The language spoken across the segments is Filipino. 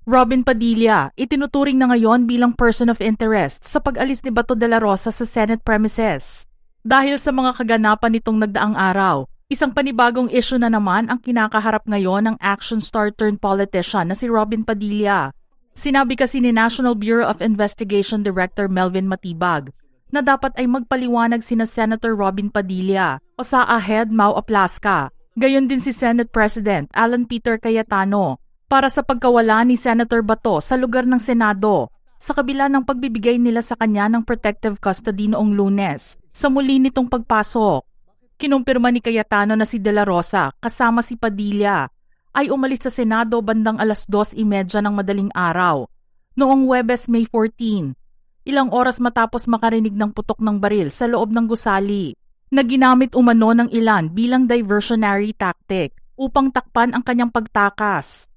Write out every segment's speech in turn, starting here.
Robin Padilla, itinuturing na ngayon bilang person of interest sa pag-alis ni Bato de la Rosa sa Senate premises. Dahil sa mga kaganapan nitong nagdaang araw, isang panibagong issue na naman ang kinakaharap ngayon ng action star turned politician na si Robin Padilla. Sinabi kasi ni National Bureau of Investigation Director Melvin Matibag na dapat ay magpaliwanag sina Senator Robin Padilla o sa Ahead Mau Aplasca, gayon din si Senate President Alan Peter Cayetano para sa pagkawala ni Senator Bato sa lugar ng Senado sa kabila ng pagbibigay nila sa kanya ng protective custody noong Lunes sa muli nitong pagpasok. Kinumpirma ni Cayetano na si De La Rosa kasama si Padilla ay umalis sa Senado bandang 2:30 ng madaling araw noong Huwebes, May 14, ilang oras matapos makarinig ng putok ng baril sa loob ng gusali na ginamit umano ng ilan bilang diversionary tactic upang takpan ang kanyang pagtakas.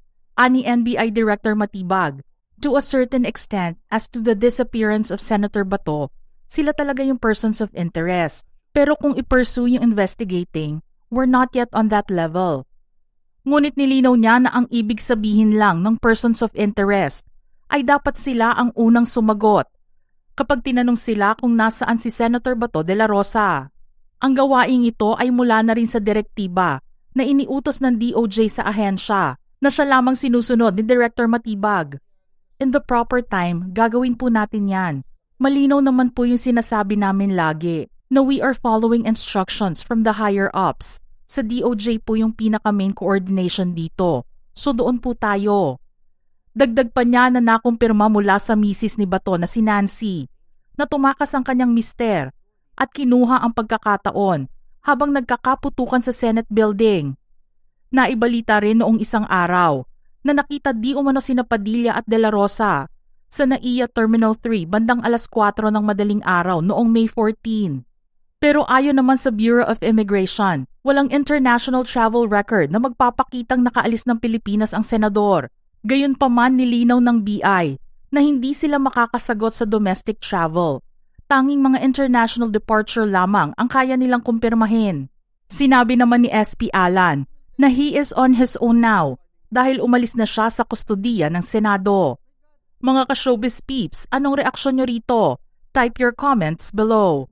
Ani NBI Director Matibag, to a certain extent as to the disappearance of Senator Bato, sila talaga yung persons of interest. Pero kung i-pursue yung investigating, we're not yet on that level. Ngunit nilinaw niya na ang ibig sabihin lang ng persons of interest ay dapat sila ang unang sumagot kapag tinanong sila kung nasaan si Senator Bato de la Rosa. Ang gawaing ito ay mula na rin sa direktiba na iniutos ng DOJ sa ahensya na siya lamang sinusunod ni Director Matibag. In the proper time, gagawin po natin yan. Malinaw naman po yung sinasabi namin lagi na we are following instructions from the higher-ups. Sa DOJ po yung pinaka-main coordination dito. So doon po tayo. Dagdag pa niya na nakumpirma mula sa misis ni Bato na si Nancy na tumakas ang kanyang mister at kinuha ang pagkakataon habang nagkakaputukan sa Senate building. Naibalita rin noong isang araw na nakita di umano sina Padilla at De La Rosa sa NAIA Terminal 3 bandang 4:00 ng madaling araw noong May 14. Pero ayon naman sa Bureau of Immigration, walang international travel record na magpapakitang nakaalis ng Pilipinas ang senador. Gayunpaman nilinaw ng BI na hindi sila makakasagot sa domestic travel. Tanging mga international departure lamang ang kaya nilang kumpirmahin. Sinabi naman ni SP Alan na he is on his own now dahil umalis na siya sa kustodiya ng Senado. Mga ka-showbiz peeps, anong reaksyon nyo rito? Type your comments below.